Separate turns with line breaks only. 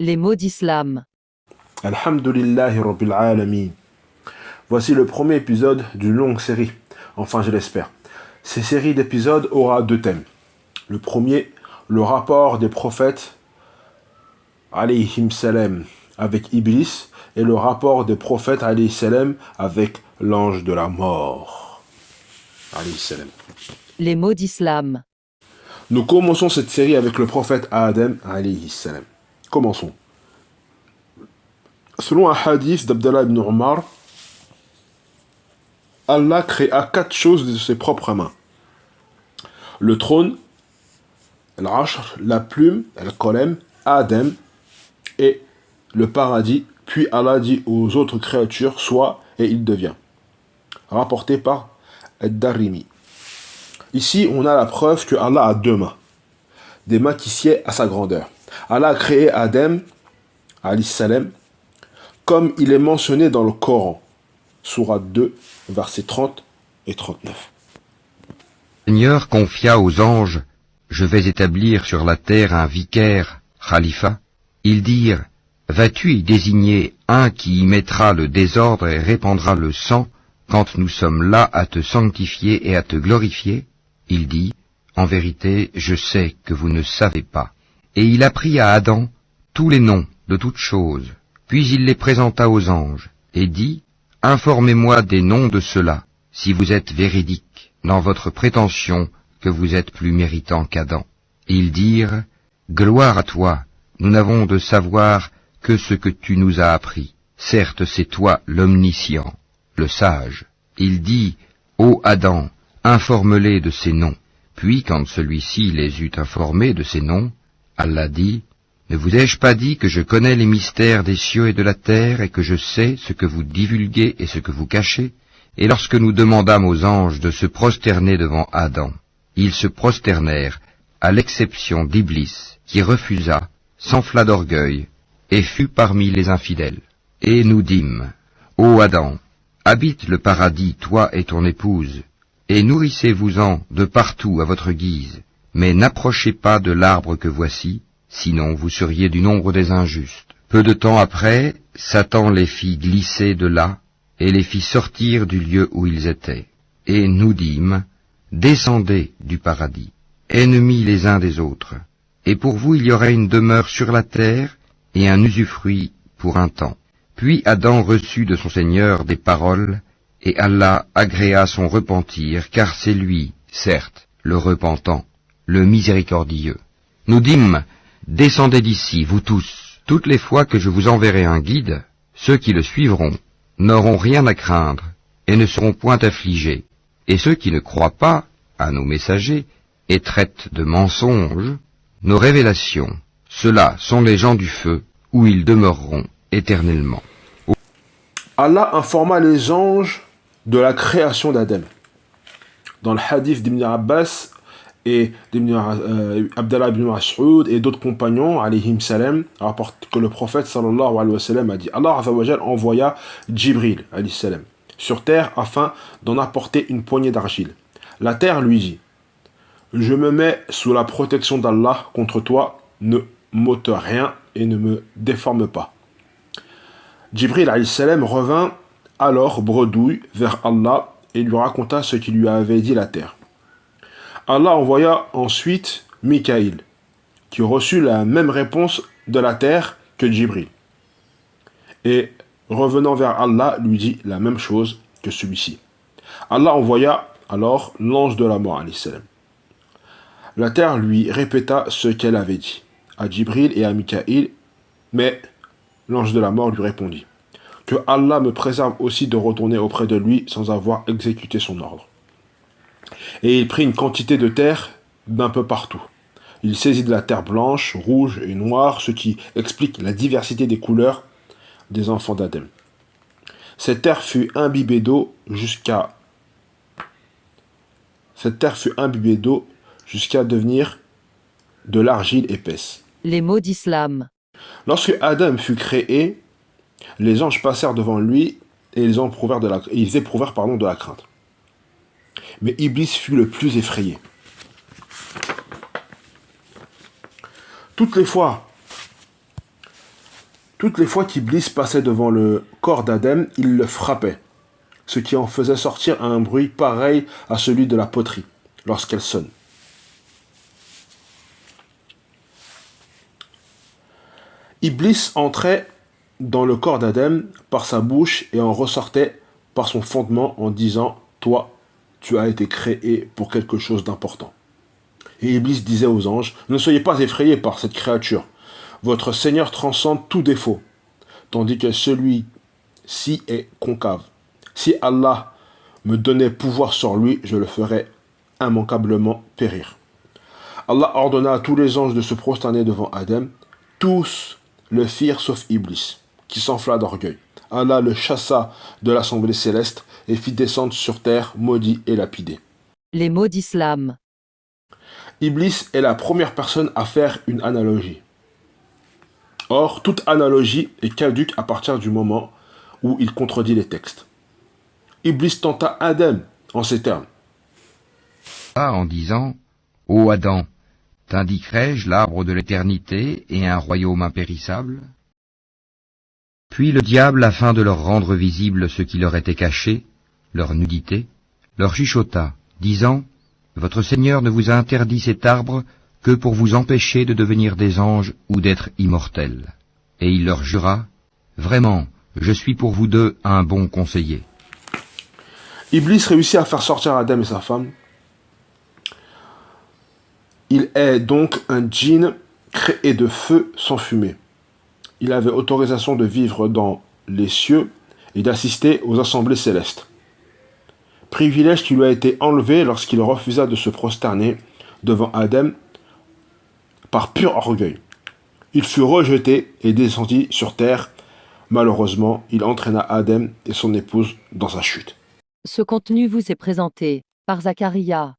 Les mots d'islam.
Alhamdulillahi Rabbil Alamin. Voici le premier épisode d'une longue série, enfin je l'espère. Cette série d'épisodes aura deux thèmes. Le premier, le rapport des prophètes alayhim salam avec Iblis et le rapport des prophètes alayhim salam avec l'ange de la mort. Alayhim salam.
Les mots d'islam.
Nous commençons cette série avec le prophète Adam alayhi salam. Commençons. Selon un hadith d'Abdallah ibn Umar, Allah créa quatre choses de ses propres mains. Le trône, l'ashr, la plume, le qalam, Adam et le paradis. Puis Allah dit aux autres créatures, sois, et il devient. Rapporté par Ad-Darimi. Ici, on a la preuve que Allah a deux mains. Des mains qui sied à sa grandeur. Allah a créé Adam, alayhi salam, comme il est mentionné dans le Coran. Sourate 2, versets 30 et 39.
Le Seigneur confia aux anges, « Je vais établir sur la terre un vicaire, khalifa. » Ils dirent, « Vas-tu y désigner un qui y mettra le désordre et répandra le sang, quand nous sommes là à te sanctifier et à te glorifier ?» Il dit, « En vérité, je sais que vous ne savez pas. » Et il apprit à Adam tous les noms de toutes choses. Puis il les présenta aux anges, et dit, « Informez-moi des noms de ceux-là, si vous êtes véridiques dans votre prétention que vous êtes plus méritant qu'Adam. » Ils dirent, « Gloire à toi, nous n'avons de savoir que ce que tu nous as appris. Certes, c'est toi l'omniscient, le sage. » Il dit, « Ô Adam, informe-les de ces noms. » Puis, quand celui-ci les eut informés de ces noms, Allah dit, « Ne vous ai-je pas dit que je connais les mystères des cieux et de la terre, et que je sais ce que vous divulguez et ce que vous cachez ?» Et lorsque nous demandâmes aux anges de se prosterner devant Adam, ils se prosternèrent, à l'exception d'Iblis, qui refusa, s'enfla d'orgueil, et fut parmi les infidèles. Et nous dîmes, « Ô Adam, habite le paradis, toi et ton épouse, et nourrissez-vous-en de partout à votre guise, mais n'approchez pas de l'arbre que voici, sinon vous seriez du nombre des injustes. » Peu de temps après, Satan les fit glisser de là, et les fit sortir du lieu où ils étaient. Et nous dîmes, « Descendez du paradis, ennemis les uns des autres, et pour vous il y aurait une demeure sur la terre, et un usufruit pour un temps. » Puis Adam reçut de son Seigneur des paroles, et Allah agréa son repentir, car c'est lui, certes, le repentant, le miséricordieux. Nous dîmes, « Descendez d'ici, vous tous, toutes les fois que je vous enverrai un guide, ceux qui le suivront n'auront rien à craindre, et ne seront point affligés, et ceux qui ne croient pas à nos messagers, et traitent de mensonges nos révélations, ceux-là sont les gens du feu, où ils demeureront éternellement. »
Allah informa les anges de la création d'Adam. Dans le hadith d'Ibn Abbas et Abdallah ibn Mas'ud et d'autres compagnons, alayhim salam, rapportent que le prophète sallallahu alayhi wa sallam a dit, Allah azza wa jal envoya Jibril alayhi salam sur terre afin d'en apporter une poignée d'argile. La terre lui dit, je me mets sous la protection d'Allah contre toi, ne m'ôte rien et ne me déforme pas. Jibril alayhi salam revint alors bredouille vers Allah et lui raconta ce qu'il lui avait dit la terre. Allah envoya ensuite Mikaïl, qui reçut la même réponse de la terre que Jibril. Et revenant vers Allah, lui dit la même chose que celui-ci. Allah envoya alors l'ange de la mort, alayhi salam. La terre lui répéta ce qu'elle avait dit à Jibril et à Mikaïl, mais l'ange de la mort lui répondit, que Allah me préserve aussi de retourner auprès de lui sans avoir exécuté son ordre. Et il prit une quantité de terre d'un peu partout. Il saisit de la terre blanche, rouge et noire, ce qui explique la diversité des couleurs des enfants d'Adam. Cette terre fut imbibée d'eau jusqu'à devenir de l'argile épaisse.
Les mots d'islam.
Lorsque Adam fut créé, les anges passèrent devant lui et ils éprouvèrent de la crainte. Mais Iblis fut le plus effrayé. Toutes les fois Toutes les fois qu'Iblis passait devant le corps d'Adam, il le frappait, ce qui en faisait sortir un bruit pareil à celui de la poterie lorsqu'elle sonne. Iblis entrait dans le corps d'Adam par sa bouche et en ressortait par son fondement en disant « Toi, tu as été créé pour quelque chose d'important. » Et Iblis disait aux anges « Ne soyez pas effrayés par cette créature. Votre Seigneur transcende tout défaut, tandis que celui-ci est concave. Si Allah me donnait pouvoir sur lui, je le ferais immanquablement périr. » Allah ordonna à tous les anges de se prosterner devant Adam. Tous le firent sauf Iblis, qui s'enfla d'orgueil. Allah le chassa de l'assemblée céleste et fit descendre sur terre maudit et lapidé.
Les mots d'islam.
Iblis est la première personne à faire une analogie. Or, toute analogie est caduque à partir du moment où il contredit les textes. Iblis tenta Adam en ces termes.
En disant « Ô Adam, t'indiquerai-je l'arbre de l'éternité et un royaume impérissable ?» Puis le diable, afin de leur rendre visible ce qui leur était caché, leur nudité, leur chuchota, disant « Votre Seigneur ne vous a interdit cet arbre que pour vous empêcher de devenir des anges ou d'être immortels. » Et il leur jura « Vraiment, je suis pour vous deux un bon conseiller. »
Iblis réussit à faire sortir Adam et sa femme. Il est donc un djinn créé de feu sans fumée. Il avait autorisation de vivre dans les cieux et d'assister aux assemblées célestes. Privilège qui lui a été enlevé lorsqu'il refusa de se prosterner devant Adam par pur orgueil. Il fut rejeté et descendit sur terre. Malheureusement, il entraîna Adam et son épouse dans sa chute.
Ce contenu vous est présenté par Zakaria.